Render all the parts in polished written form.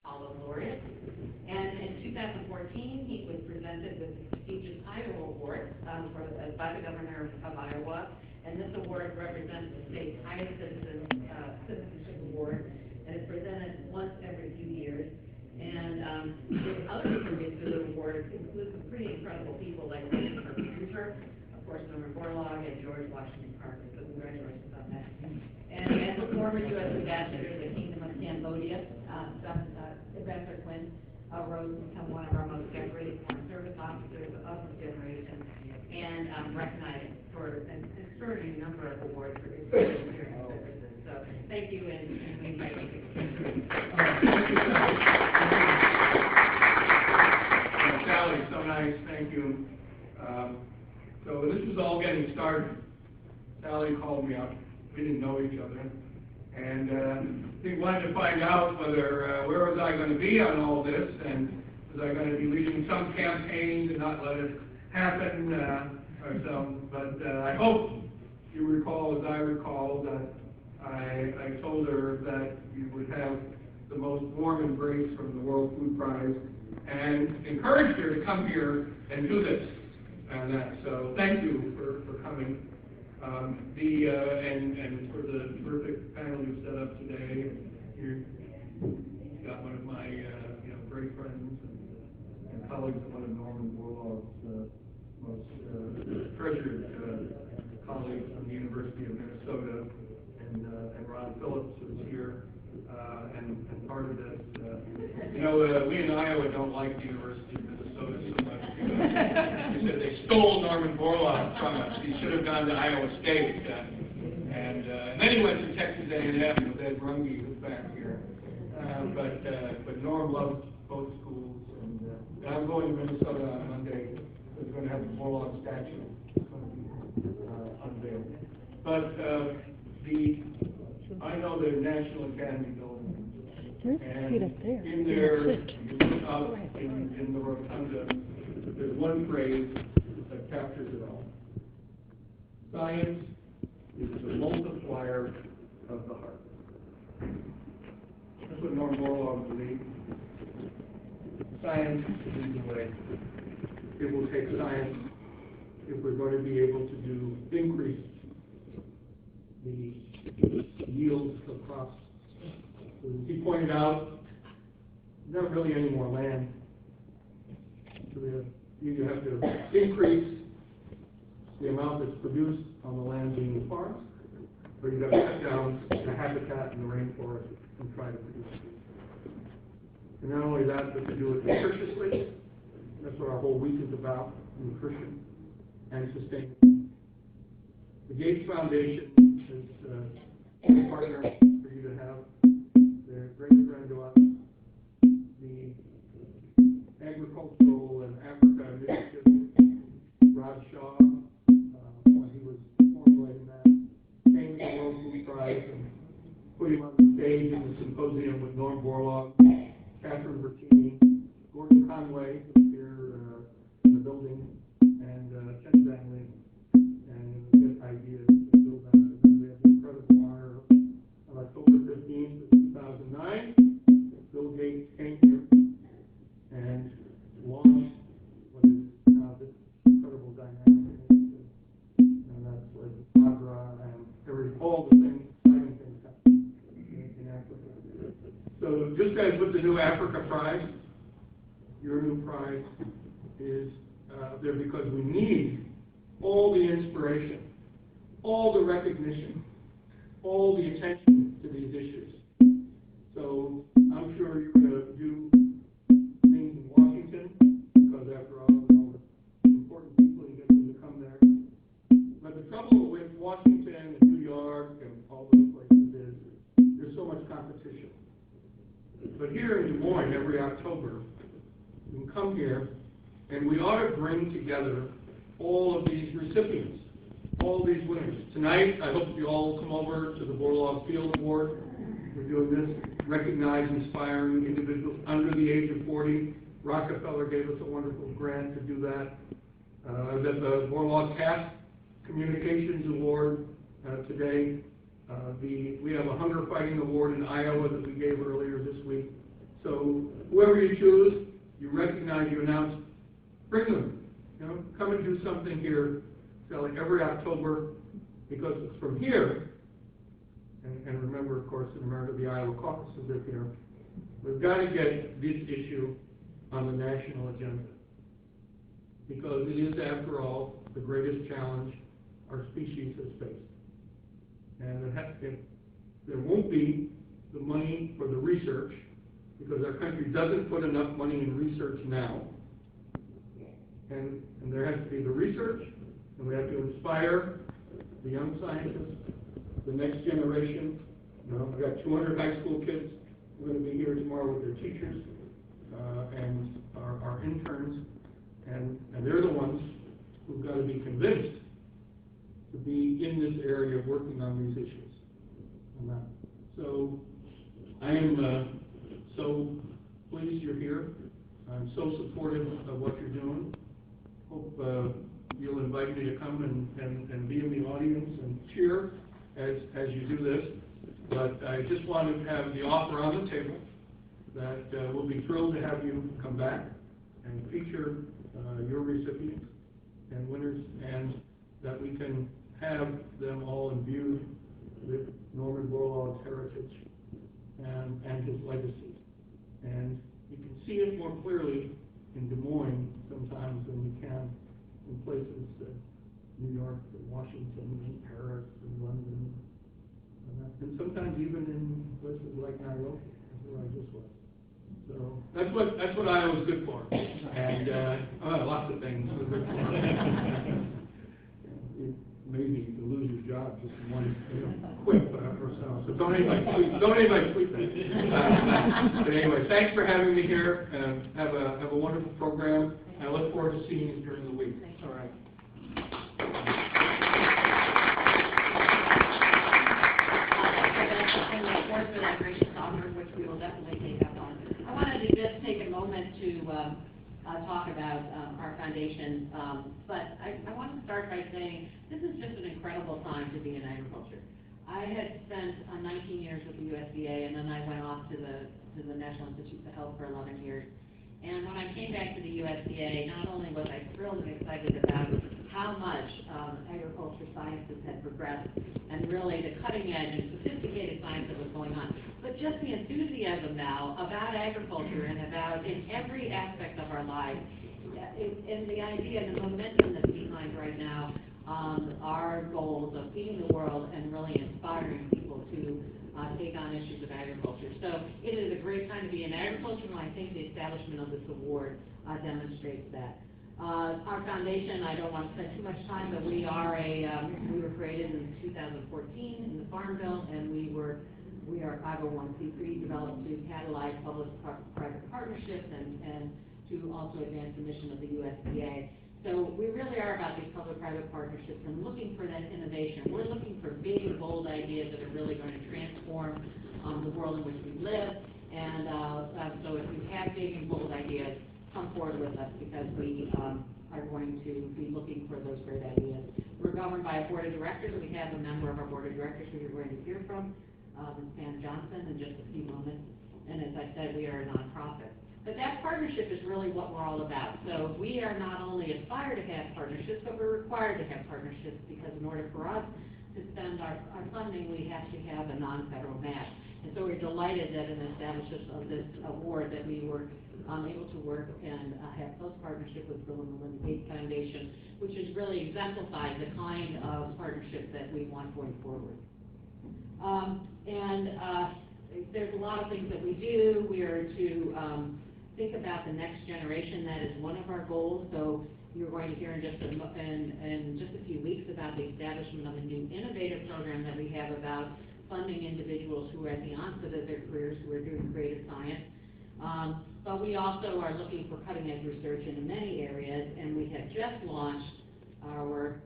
Hollow Laureate. And in 2014, he was presented with the prestigious Iowa Award by the governor of Iowa. And this award represents the state's highest citizenship award, and it's presented once every few years. And the other recipients of the award include some pretty incredible people like our producer, of course, Norman Borlaug and George Washington Carver. So congratulations on that. And as a former U.S. ambassador to the Kingdom of Cambodia, Ambassador Quinn rose to become one of our most decorated foreign service officers of his generation, and recognized for an extraordinary number of awards for his services. So thank you, and we invite you to Sally, so nice, thank you. So this was all getting started. Sally called me up. We didn't know each other. And he wanted to find out whether, where was I going to be on all this, and was I going to be leading some campaign to not let it happen, or so. But I hope you recall, as I recall, that I told her that you would have the most warm embrace from the World Food Prize, and encouraged her to come here and do this. And so thank you for coming. And for the terrific panel you set up today. You got one of my great friends and colleagues, one of Norman Borlaug's most treasured colleagues from the University of Minnesota, and Ron Phillips, who's here, and part of this. We in Iowa don't like the University of Minnesota so much because we said they stole Norman Borlaug from us. He should have gone to Iowa State. And then he went to Texas A&M with Ed Runge, who's back here. But Norm loves both schools. And I'm going to Minnesota on Monday. We're going to have the Borlaug statue unveiled. But I know the National Academy building. And in there, you look up in the rotunda, there's one phrase that captures it all. Science is the multiplier of the heart. That's what Norm Borlaug believed. Science is the way. It will take science if we're going to be able to increase the yields of crops. As he pointed out, there's not really any more land. So you have to increase the amount that's produced on the land being farmed, or you've got to cut down the habitat in the rainforest and try to produce it. And not only that, but to do it nutritiously. That's what our whole week is about, nutrition and sustainability. The Gates Foundation is a partner for you to have. They're a great friend to us. The Agricultural and Africa Initiative, Rod Shaw, when he was formulating that, came to the World Food Prize and put him on the stage in the symposium with Norm Borlaug, Catherine Bertini, Gordon Conway, who's here in the building, and Chen Zhangli, and good ideas to build on it. And we have the incredible honor of October 15th, 2009. Bill Gates came here and launched what is now this incredible dynamic initiative, and that's like Agra and all the things, exciting things happening in Africa. So just as with the new Africa Prize, your new prize is there because we need all the inspiration, all the recognition, all the attention to these issues. So I'm sure you're going to do things in Washington, because after all, they're all the important people, you get them to come there. But the trouble with Washington and New York and all those places is there's so much competition. But here in Des Moines, every October, you can come here, and we ought to bring together all of these recipients, all these winners. Tonight, I hope you all come over to the Borlaug Field Award. We're doing this, recognize inspiring individuals under the age of 40. Rockefeller gave us a wonderful grant to do that. I was at the Borlaug Cast Communications Award today. We have a hunger fighting award in Iowa that we gave earlier this week. So whoever you choose, you recognize, you announce, bring them. You know, come and do something here, Sally, every October, because it's from here. And remember, of course, in America, the Iowa caucuses are here. We've got to get this issue on the national agenda, because it is, after all, the greatest challenge our species has faced. And there won't be the money for the research, because our country doesn't put enough money in research now. And there has to be the research, and we have to inspire the young scientists, the next generation. You know, I've got 200 high school kids who are going to be here tomorrow with their teachers and our interns, and they're the ones who've got to be convinced to be in this area working on these issues. So I am so pleased you're here. I'm so supportive of what you're doing. Hope you'll invite me to come and be in the audience and cheer as you do this. But I just wanted to have the offer on the table that we'll be thrilled to have you come back and feature your recipients and winners, and that we can have them all imbued with Norman Borlaug's heritage and his legacy. And you can see it more clearly in Des Moines sometimes than you can in places New York and Washington and Paris and London, and sometimes even in places like Nairobi, where I just was. So that's what Iowa's good for, and lots of things. Maybe you lose your job just in one quip or so. So don't anybody tweet that. But anyway, thanks for having me here. Have a wonderful program. I look forward to seeing you during the week. All right. For that gracious honor, which we will definitely take up on. I wanted to just take a moment to talk about our foundation, but I want to start by saying this is just an incredible time to be in agriculture. I had spent 19 years with the USDA, and then I went off to the National Institutes of Health for 11 years. And when I came back to the USDA, not only was I thrilled and excited about how much agriculture sciences had progressed, and really the cutting edge and sophisticated science that was going on, but just the enthusiasm now about agriculture and about in every aspect of our lives, and the idea and the momentum that's behind right now our goals of feeding the world and really inspiring people to take on issues of agriculture. So it is a great time to be in agriculture, and I think the establishment of this award demonstrates that. Our foundation, I don't want to spend too much time, but we were created in 2014 in the Farm Bill, and we are 501c3, developed to catalyze public-private partnerships and to also advance the mission of the USDA. So we really are about these public-private partnerships and looking for that innovation. We're looking for big, bold ideas that are really going to transform the world in which we live. And so if you have big and bold ideas, come forward with us, because we are going to be looking for those great ideas. We're governed by a board of directors. We have a member of our board of directors who you're going to hear from, Ms. Pam Johnson, in just a few moments. And as I said, we are a nonprofit. But that partnership is really what we're all about. So we are not only aspire to have partnerships, but we're required to have partnerships, because in order for us to spend our funding, we have to have a non-federal match. And so we're delighted that in the establishment of this award that we were able to work and have close partnership with Bill and Melinda Gates Foundation, which has really exemplified the kind of partnership that we want going forward. There's a lot of things that we do. We are to think about the next generation. That is one of our goals. So you're going to hear in just a few weeks about the establishment of a new innovative program that we have about funding individuals who are at the onset of their careers who are doing creative science. But we also are looking for cutting-edge research in many areas, and we have just launched our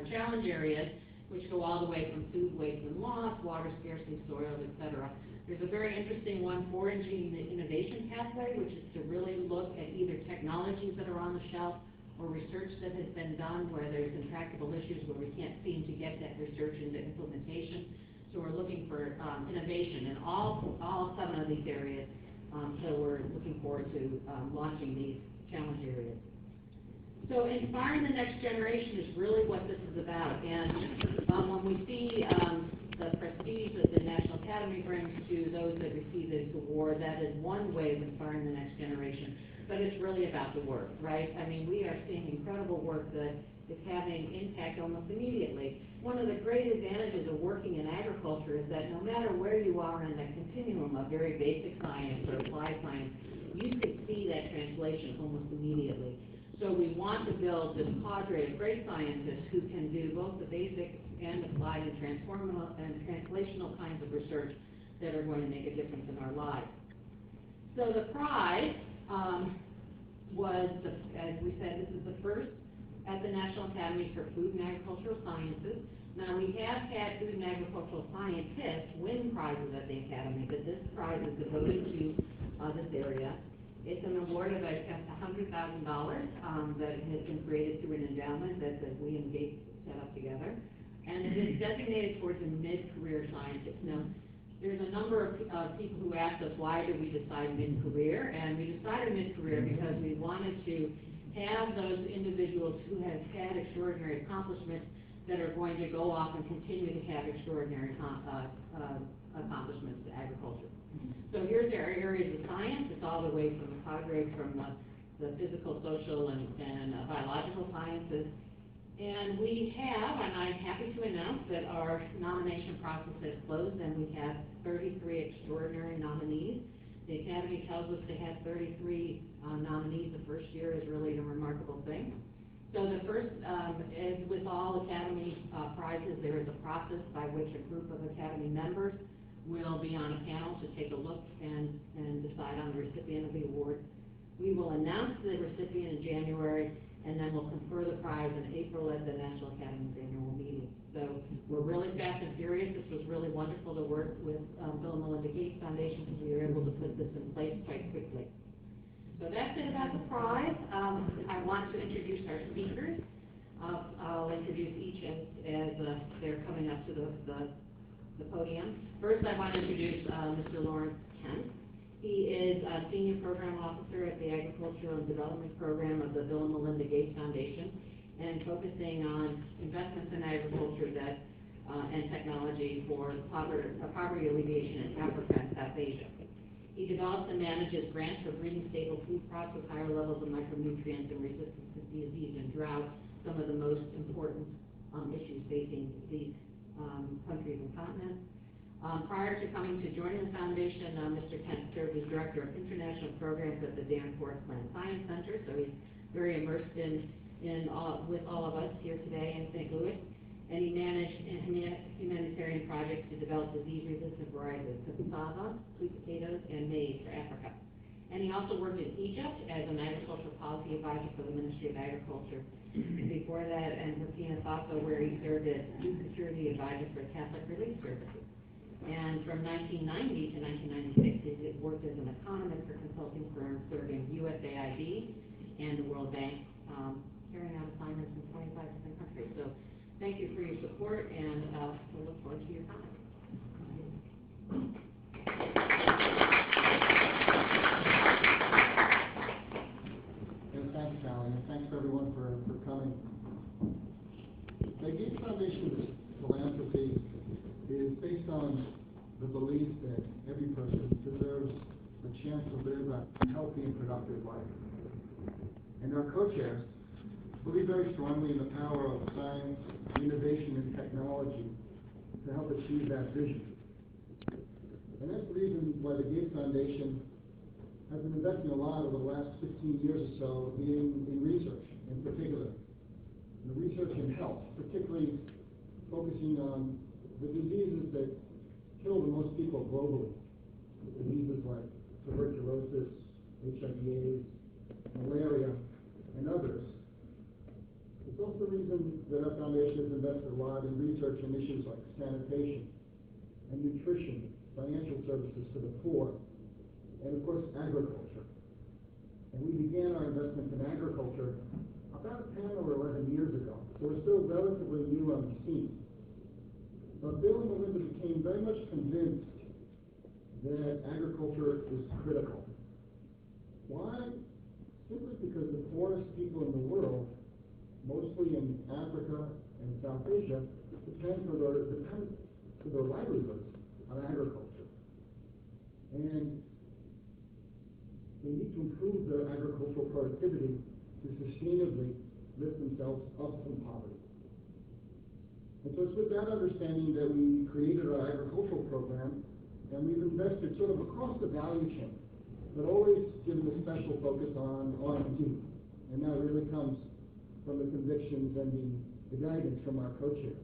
challenge areas, which go all the way from food waste and loss, water scarcity, soils, etc. There's a very interesting one, foraging the innovation pathway, which is to really look at either technologies that are on the shelf or research that has been done where there's intractable issues where we can't seem to get that research into implementation. So we're looking for innovation in all 7 of these areas. So we're looking forward to launching these challenge areas. So inspiring the next generation is really what this is about. And when we see the prestige that the National Academy brings to those that receive this award, that is one way of inspiring the next generation. But it's really about the work, right? I mean, we are seeing incredible work that is having impact almost immediately. One of the great advantages of working in agriculture is that no matter where you are in the continuum of very basic science or applied science, you can see that translation almost immediately. So we want to build this cadre of great scientists who can do both the basic and applied and transformational and translational kinds of research that are going to make a difference in our lives. So the prize was, as we said, this is the first at the National Academy for Food and Agricultural Sciences. Now, we have had food and agricultural scientists win prizes at the Academy, but this prize is devoted to this area. It's an award of $100,000 that has been created through an endowment that William Gates set up together. And it is designated towards a mid-career scientist. Now, there's a number of people who asked us, why did we decide mid-career? And we decided mid-career because we wanted to have those individuals who have had extraordinary accomplishments that are going to go off and continue to have extraordinary accomplishments to agriculture. So here's our areas of science. It's all the way from the cadre from the physical, social, and biological sciences. And we have, and I'm happy to announce that our nomination process has closed, and we have 33 extraordinary nominees. The Academy tells us to have 33 nominees the first year is really a remarkable thing. So the first, as with all Academy prizes, there is a process by which a group of Academy members will be on a panel to take a look and decide on the recipient of the award. We will announce the recipient in January, and then we'll confer the prize in April at the National Academy's annual meeting. So we're really fast and furious. This was really wonderful to work with Bill and Melinda Gates Foundation because we were able to put this in place quite quickly. So that's it about the prize. I want to introduce our speakers. I'll introduce each as they're coming up to the podium. First, I want to introduce Mr. Lawrence Kent. He is a Senior Program Officer at the Agricultural and Development Program of the Bill and Melinda Gates Foundation, and focusing on investments in agriculture and technology for poverty alleviation in Africa and South Asia. He develops and manages grants for breeding stable food crops with higher levels of micronutrients and resistance to disease and drought, some of the most important issues facing these countries and continents. Prior to coming to joining the foundation, Mr. Kent served as Director of International Programs at the Danforth Plant Science Center, so he's very immersed with all of us here today in St. Louis. And he managed humanitarian projects to develop disease-resistant varieties of cassava, sweet potatoes, and maize for Africa. And he also worked in Egypt as an agricultural policy advisor for the Ministry of Agriculture. And before that, in Burkina Faso, where he served as food security advisor for Catholic Relief Services. And from 1990 to 1996, he worked as an economist for consulting firms serving USAID and the World Bank, carrying out assignments in 25 different countries. So thank you for your support, and we'll look forward to your comments. And thanks, Sally, and thanks everyone for coming. The Gates Foundation's philanthropy is based on the belief that every person deserves a chance to live a healthy and productive life. And our co-chairs believe very strongly in the power of science, innovation, and technology to help achieve that vision. And that's the reason why the Gates Foundation has been investing a lot over the last 15 years or so in research, in particular. In research in health, particularly focusing on the diseases that kill the most people globally. Diseases like tuberculosis, HIV/AIDS, malaria, and others. It's also the reason that our foundation has invested a lot in research in issues like sanitation and nutrition, financial services to the poor, and of course agriculture. And we began our investment in agriculture about 10 or 11 years ago, so we're still relatively new on the scene. Bill and Melinda became very much convinced that agriculture is critical. Why? Simply because the poorest people in the world, mostly in Africa and South Asia, depend for their livelihoods on agriculture. And they need to improve their agricultural productivity to sustainably lift themselves up from poverty. And so it's with that understanding that we created our agricultural program, and we've invested sort of across the value chain, but always given a special focus on R&D. And that really comes from the convictions and the guidance from our co-chairs.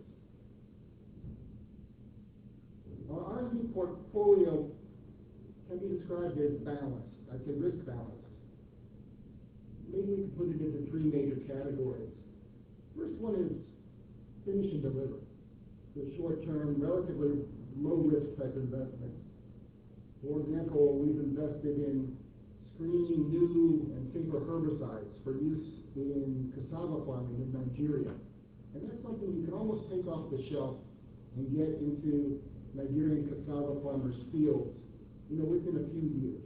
Our R&D portfolio can be described as balanced. I'd say risk balanced. Maybe we could put it into three major categories. First one is finish and deliver. The short-term, relatively low-risk type investments. For example, we've invested in screening new and safer herbicides for use in cassava farming in Nigeria. And that's something you can almost take off the shelf and get into Nigerian cassava farmers' fields, within a few years,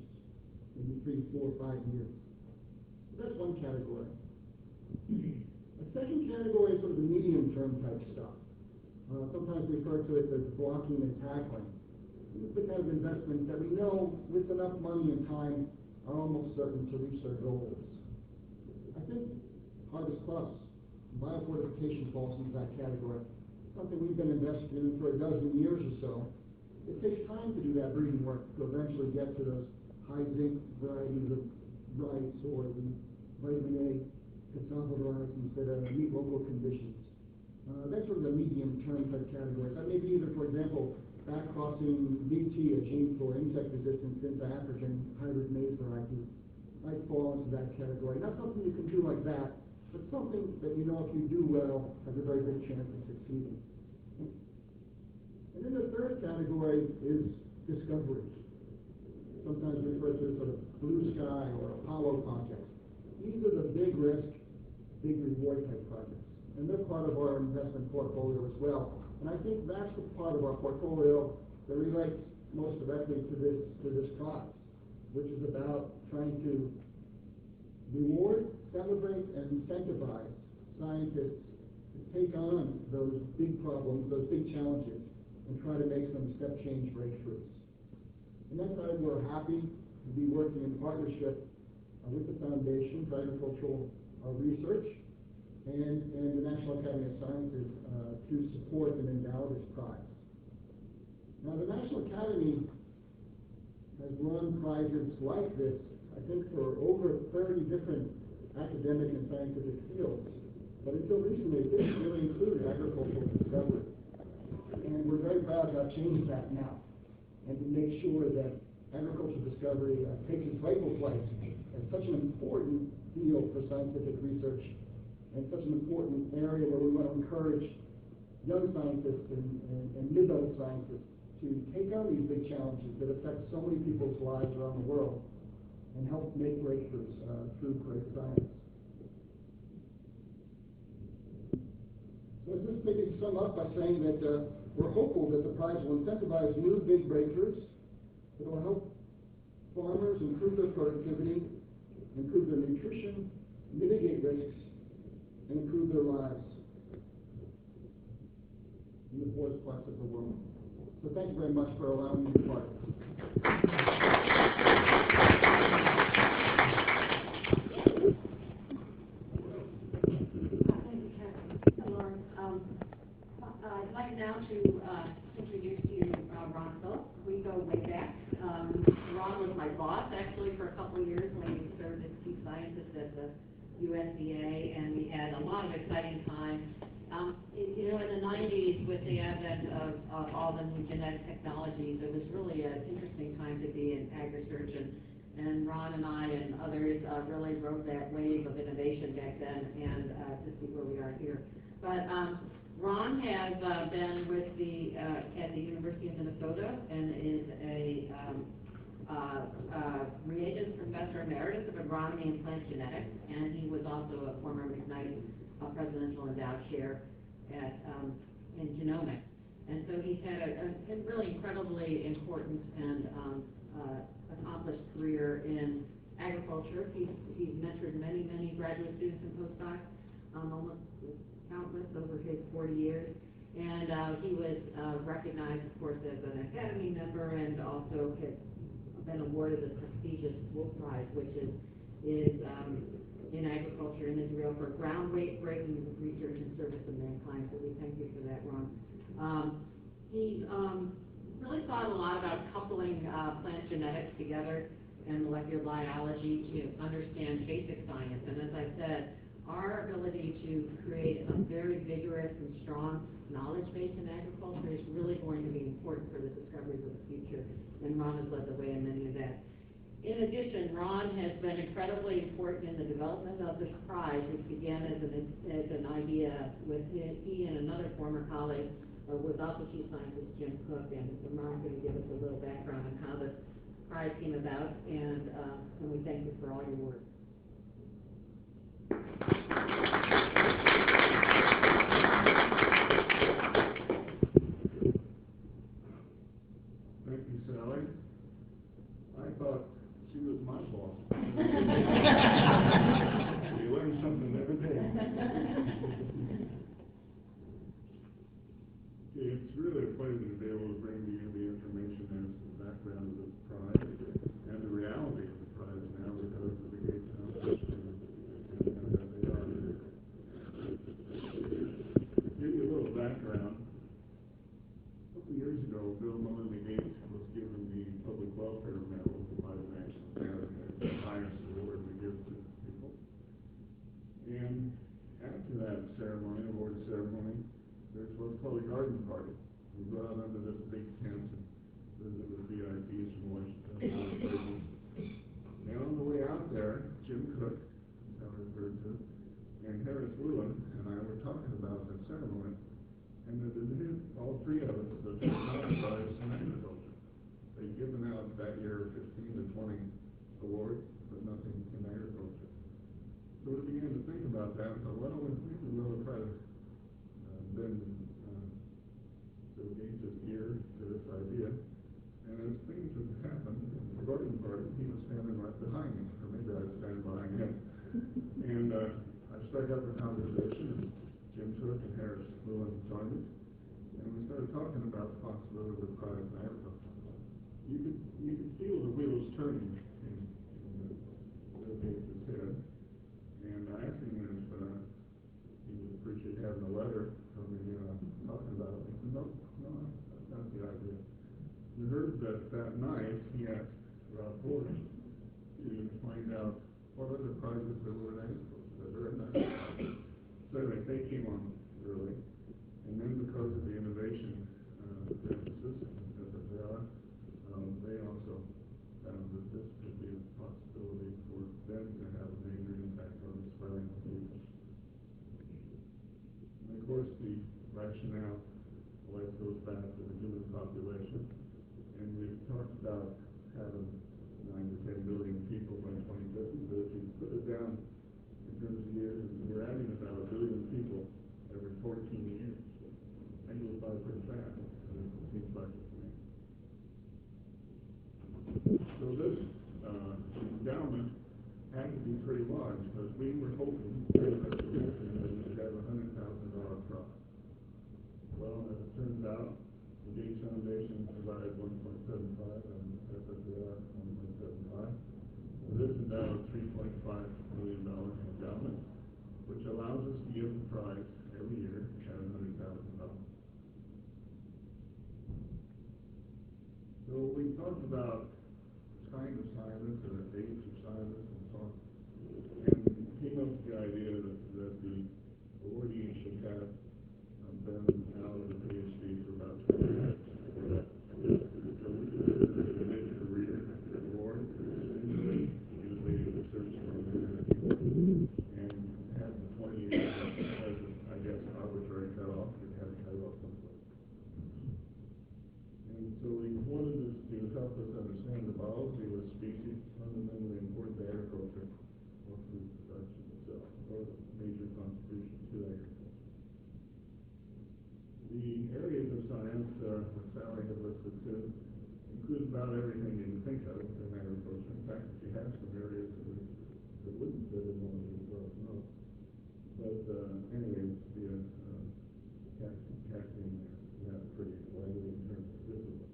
maybe 3, 4, 5 years. So that's one category. A second category is sort of the medium-term type stuff. Sometimes we refer to it as blocking and tackling. This is the kind of investments that we know, with enough money and time, are almost certain to reach their goals. I think Harvest Plus, biofortification falls into that category. Something we've been invested in for a dozen years or so. It takes time to do that breeding work to eventually get to those high zinc varieties of rice or the vitamin A cassava varieties that meet local conditions. That's sort of the medium-term type category. That may be either, for example, back-crossing BT, a gene for insect resistance, into African hybrid maize varieties. Might fall into that category. Not something you can do like that, but something that if you do well, has a very good chance of succeeding. And then the third category is discovery. Sometimes referred to as sort of blue sky or Apollo projects. These are the big risk, big reward type projects. And they're part of our investment portfolio as well. And I think that's the part of our portfolio that relates most directly to this prize, which is about trying to reward, celebrate, and incentivize scientists to take on those big problems, those big challenges, and try to make some step change breakthroughs. And that's why we're happy to be working in partnership with the Foundation for Agricultural Research and the National Academy of Sciences to support and endow this prize. Now, the National Academy has run prizes like this, I think, for over 30 different academic and scientific fields. But until recently, it didn't really include agricultural discovery. And we're very proud to have changed that now and to make sure that agricultural discovery takes its rightful place as such an important field for scientific research and such an important area where we want to encourage young scientists and mid-level scientists to take on these big challenges that affect so many people's lives around the world and help make breakthroughs through great science. So let's just maybe sum up by saying that we're hopeful that the prize will incentivize new big breakthroughs that will help farmers improve their productivity, improve their nutrition, mitigate risks, and improve their lives in the poorest parts of the world. So thank you very much for allowing me to be part of this. Thank you, Lawrence. I'd like now to introduce to you Ron Phillips. We go way back. Ron was my boss, actually, for a couple of years when he served as chief scientist at the USDA, and we had a lot of exciting times. In the 90s, with the advent of all the new genetic technologies, it was really an interesting time to be in agri-research, and Ron and I and others really rode that wave of innovation back then, and to see where we are here. But Ron has been with at the University of Minnesota and is a reagents professor emeritus of agronomy and plant genetics, and he was also a former McKnight presidential endowed chair in genomics. And so he's had a really incredibly important and accomplished career in agriculture. He's mentored many, many graduate students and postdocs, almost countless over his 40 years. And he was recognized, of course, as an Academy member, and also has been awarded the prestigious Wolf Prize, which is in agriculture in Israel for groundbreaking research in service of mankind. So we thank you for that, Ron. He's really thought a lot about coupling plant genetics together and molecular biology to understand basic science. And as I said, our ability to create a very vigorous and strong knowledge base in agriculture is really going to be important for the discoveries of the future. And Ron has led the way in many of that. In addition, Ron has been incredibly important in the development of this prize, which began as an idea with he and another former colleague was also chief scientist Jim Cook, and Ron's going to give us a little background on how this prize came about, and we thank you for all your work. Thank you, Sally. I thought she was my boss. You learn something every day. It's really a pleasure to be able to bring to you the information as to the background of the prize and the reality of the prize now because of the Gates Foundation and that they are. To give you a little background, a couple years ago, Bill and Melinda Gates was given the Public Welfare Medal by the National Academy, the highest award we give to people. And after that ceremony, award ceremony, there's what's called a garden party. We go out under this big tent and visit with VIPs from Washington. And on the way out there, Jim Cook, as I referred to, and Harris Lewin and I were talking about the ceremony, and all three of us, the prize in agriculture. They'd given out that year 15 to 20 awards, but nothing in agriculture. So we began to think about that and thought, well, we will try to bend Bill Gates' ear to this idea. And as things would happen, the garden party, he was standing right behind me, or maybe I was standing behind him. And I struck up a conversation, and Jim Cook and Harris Lewin joined us, and we started talking about the possibility of the prize in agriculture. You could feel the wheels turning in Bill Gates' head, and I asked him if he would appreciate having a letter from me talking about it. He said, no, that's not the idea. We heard that night he asked Rob Ford to find out what other prizes there were in agriculture. They're very nice. So anyway, they came on early, and then because of the innovation emphasis that they are, they also found that this could be a possibility for them to have a major impact on inspiring the future. And of course, the rationale always goes back to the human population, and we've talked about having 9 to 10 billion people by 2050, but if you put it down in terms of years, we're adding about 1 billion people every 14 years. That goes by pretty fast, and it seems like it to me. So this endowment had to be pretty large, because we were hoping that we would have a $100,000 prize. Well, as it turns out, the Gates Foundation provided 1.75 and FSAR 1.75. So this is now a $3.5 million endowment, which allows us to give the prize every year at $100,000. So we talked about kind of scientists and the age of scientists and so on, and came up with the idea that the awardee should have been out of the PhD for about 20 years. So we consider it a mid-career award, usually research and have the 20 years as, I guess, an arbitrary cutoff. It had to cut off someplace. And so we wanted this to help us understand the biology of a species fundamentally important to agriculture or food production itself, or the major contribution to agriculture. The areas of science, what Sally had listed too, includes about everything you can think of in agriculture. In fact, if you have some areas that wouldn't fit in one of these, let us know. But anyway, the casting that pretty widely in terms of discipline.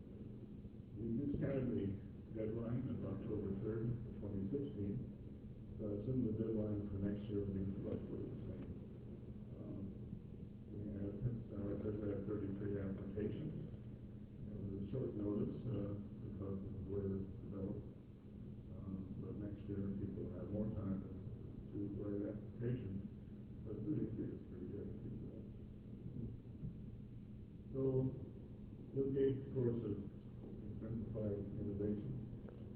We just had the deadline of October 3rd, 2016. So I assume the deadline for next year will be roughly the same. We had, like I said, 33 applications. It was a short notice because of the way it was developed. But next year people will have more time to write applications. But 33 is pretty good. So, Bill Gates, of course, has exemplified innovation.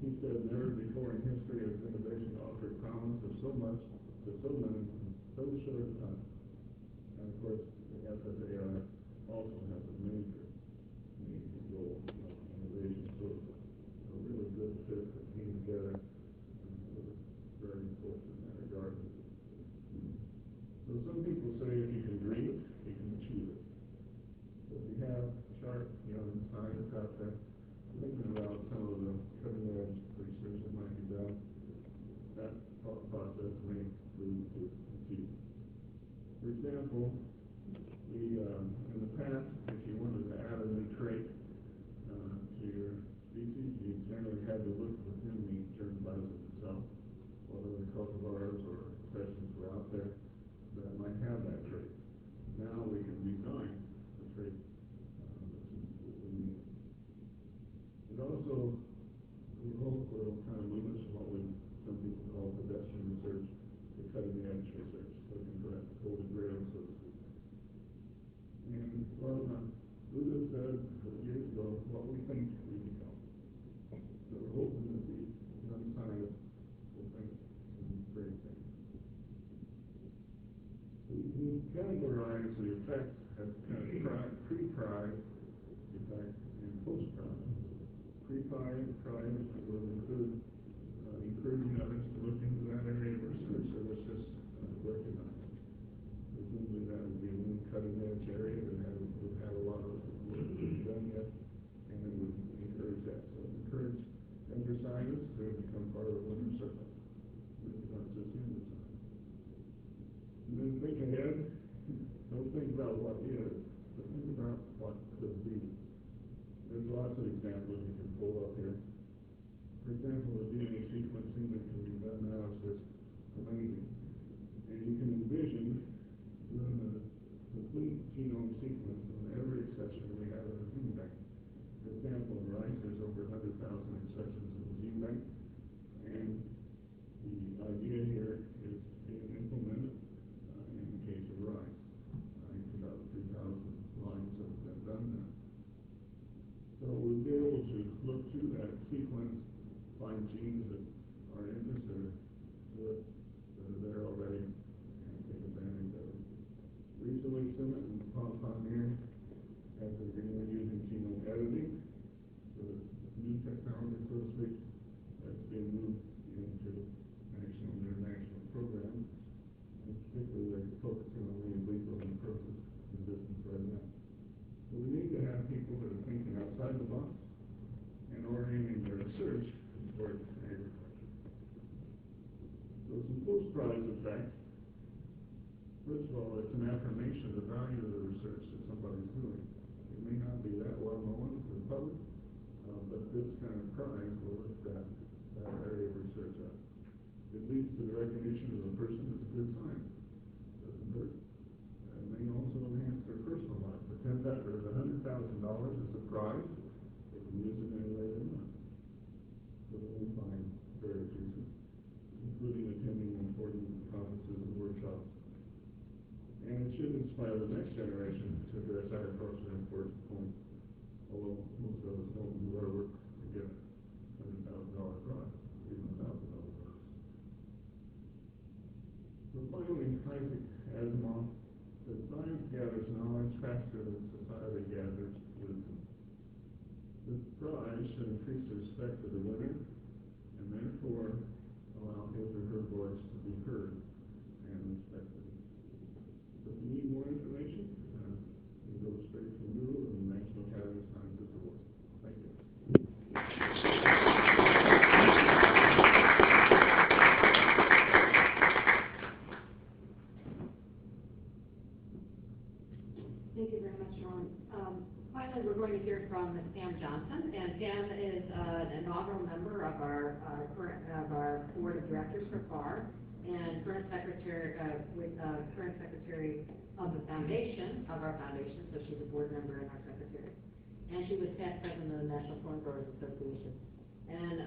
He said, never before in history has innovation offered promise of so much to so many in so short a time. And of course, the FSAI also has a major role in innovation. So a really good fit that came together and was very important in that regard. So some people say if you can dream it, you can achieve it. So if you have sharp, young scientists out there thinking about some of the cutting edge research that might be done, that thought process may lead to achievement. For example, in the past, if you wanted to add a new trait to your species, you generally had to look within the germplasm itself, whether the cultivars or specimens were out there that might have that trait. Now we can design the trait that we need. It also will kind of move us from what some people call pedestrian research to cutting edge research, looking for that holy grail, so to speak. And well, Buddha said years ago, what we think we become. So we're hoping that the young scientists will think some great things. We categorize the effects as kind of pre-pride effect and post-pride. Pre-pride will include encouraging others to look into that area of research that was just recognized. Presumably that would be a new cutting edge area that would have a lot of work done yet, and it would encourage that. So encourage younger scientists to become part of the winner's circle. It's not just in the science. And then think ahead. Don't think about what is, but think about what could be. There's lots of examples you can pull up here. For example, the DNA sequencing that can be done now is just amazing. And you can envision doing a complete genome sequence on every exception we have in the gene bank. For example, in rice, there's over 100,000 exceptions in the gene bank. And the idea here is being implemented in the case of rice. I think about 3,000 lines have been done now. So we'll be able to look through that sequence, find genes that are interested to it, that are there already, and take advantage of it. Recently, Summit and Pioneer has agreement using genome editing, so new technology, so to speak, that's being moved into national and international programs, and particularly they're focusing on the lethal and purpose resistance right now. So we need to have people that are thinking outside the box and orienting their research towards agriculture. So some post-prize effects. First of all, it's an affirmation of the value of the research that somebody's doing. It may not be that well known to the public, but this kind of prize will lift that area of research up. It leads to the recognition of a person as a good scientist. Doesn't hurt. And may also enhance their personal life. The $100,000 is a prize. They can use it any way they want. So we find various reasons, including attending important conferences and workshops. And it should inspire the next generation to address agriculture and important points. Although most of us don't do our work to get a $100,000 prize, even $1,000 prize. So finally, Isaac Asimov said, science gathers knowledge faster than society gathers wisdom. This prize should increase the respect of the winner, and therefore allow his or her voice to be heard and respected. So if you need more information, you can go straight from Google and National is an inaugural member of our board of directors for FAR, and current secretary of the foundation, so she's a board member and our secretary. And she was past president of the National Corn Growers Association. And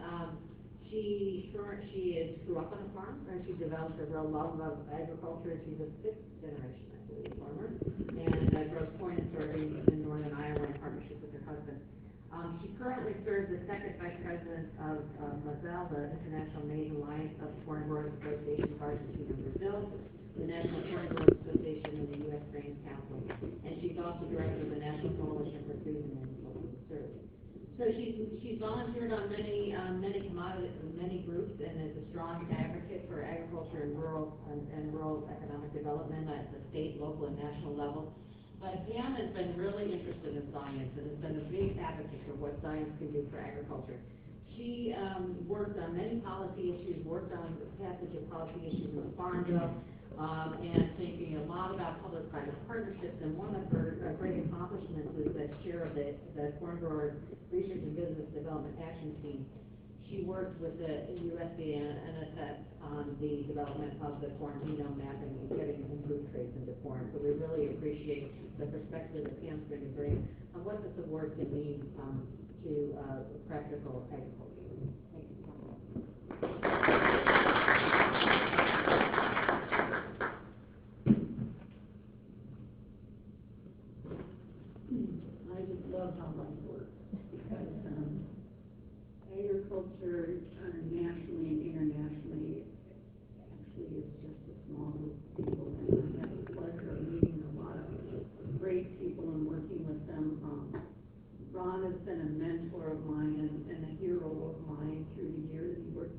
she grew up on a farm, and she developed a real love of agriculture. She's a fifth generation, I believe, farmer, and grows corn and soybeans in northern Iowa in partnership with her husband. She currently serves as second vice president of MAZEL, the International Maize Alliance of Corn Growers Association of Argentina and Brazil, the National Corn Growers Association, and the U.S. Grains Council. And she's also director of the National Coalition for Food and Agricultural Service. So she's volunteered on many groups, and is a strong advocate for agriculture and rural economic development at the state, local, and national level. But Pam has been really interested in science and has been a big advocate for what science can do for agriculture. She worked on many policy issues, worked on the passage of policy issues in the Farm Bill, and thinking a lot about public-private partnerships. And one of her great accomplishments is that chair of the Corn Growers Research and Business Development Action Team. She worked with the USDA and NSF on the development of the corn genome mapping and getting improved traits into corn. So we really appreciate the perspective that Pam's going to bring on what this award can mean to practical agriculture. Thank you. I just love how life works, because agriculture nationally and internationally actually is just a small group of people, and I have the pleasure of meeting a lot of great people and working with them. Ron has been a mentor of mine and a hero of mine through the years. He worked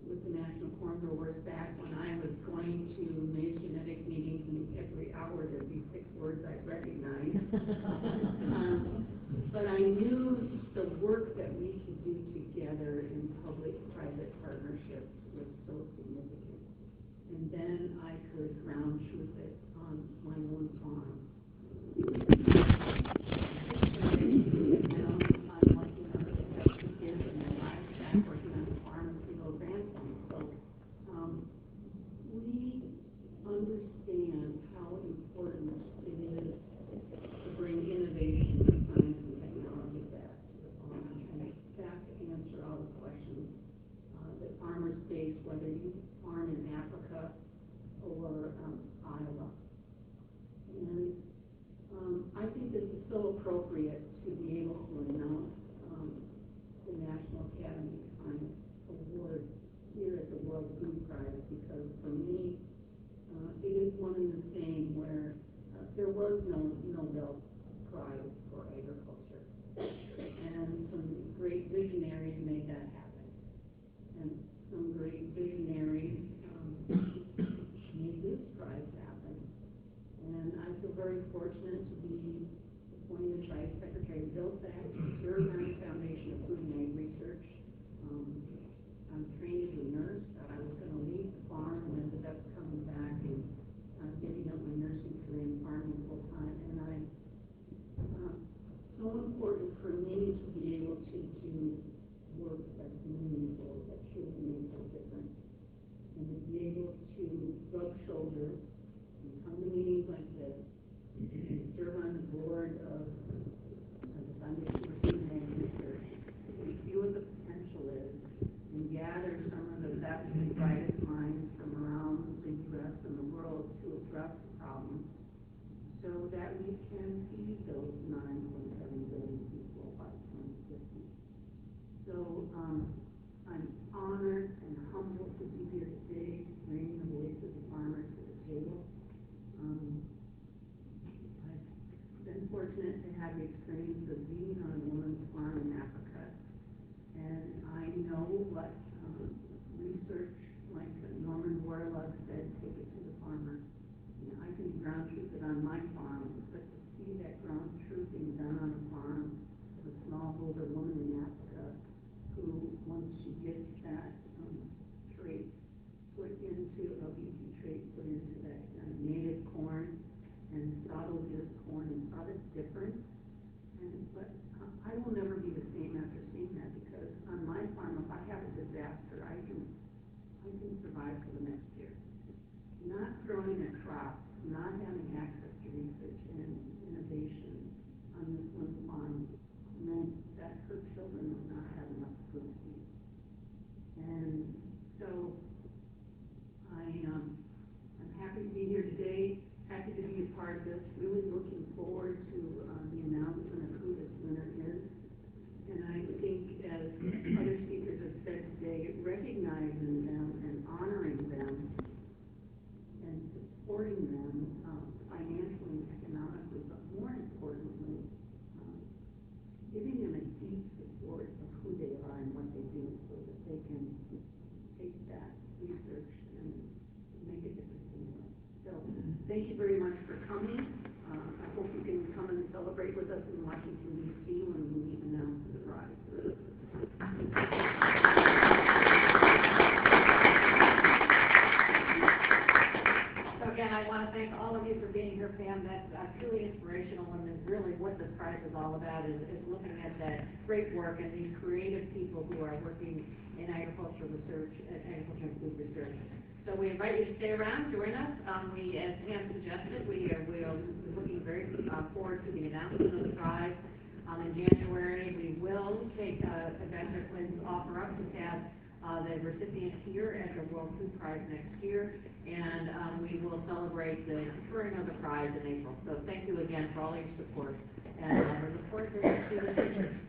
with the National Corn Growers back when I was going to maize genetic meetings, and every hour there'd be 6 words I'd recognize. But I knew the work that we could do together in public-private partnerships was so significant. And then I could ground truth it on my own farm. I'm working on the kids and my livestock, working on the farm with the old grandson. So we understand how important it is to bring innovation and science and technology back to the farm and back to answer all the questions that farmers face, whether you farm in Africa or Iowa. And I think this is so appropriate to be able to announce the National Academy of Science Award here at the World Food Prize, because for me, it is one and the same, where there was no Nobel Prize for agriculture, and some great visionaries made that happen, and some great visionaries made this prize happen. And I feel very fortunate to be appointed by Secretary Vilsack to serve on the Foundation of Food and Ag Research. I'm trained as a nurse. I was going to leave the farm and ended up coming back and giving up my nursing career in farming full time. And so important for me to be able to do work that's meaningful, that truly makes a difference, and to be able to rub shoulders and come to meetings like this, and serve on the board of the Foundation for Food and Ag Research, and see what the potential is, and gather some of the best and brightest minds from around the U.S. and the world to address the problem, so that we can feed those 9.7 billion people by 2050. So I'm honored and humbled to be here today to bring the voice of the farmers to the table. I've been fortunate to have the experience of being on a woman's farm in Africa, and I know what research like Norman Borlaug said, take it to the farmer. You know, I can ground truth it on my farm, but to see that ground truth being done on a farm of a smallholder woman in Africa who, once she gets that trait put into a BT trait, put into that native corn, and saw those years corn and saw it's different. But I will never be the same after seeing can survive for the next year. Not growing their crops, not having access to research and innovation on this one farm meant that her children would not have enough food to eat. And so I'm happy to be here today, happy to be a part of this, really looking forward to the announcement of who this winner is. And I think, as other speakers have said today, recognizing them and honoring them and supporting them financially and economically, but more importantly, giving them a deep support of who they are and what they do so that they can take that research and make a difference in the world. So, thank you very much for coming. I hope you can come and celebrate with us in Washington, D.C. when we announce the prize. So again, I want to thank all of you for being here, Pam. That's truly inspirational, and is really what this prize is all about, is looking at that great work and these creative people who are working in agricultural research, agriculture and food research. So we invite you to stay around, join us. We, as Pam suggested, we are looking very forward to the announcement of the prize. In January, we will take Ambassador Quinn's offer up to have the recipient here at the World Food Prize next year, and we will celebrate the conferring of the prize in April. So thank you again for all your support, and we look forward to the future.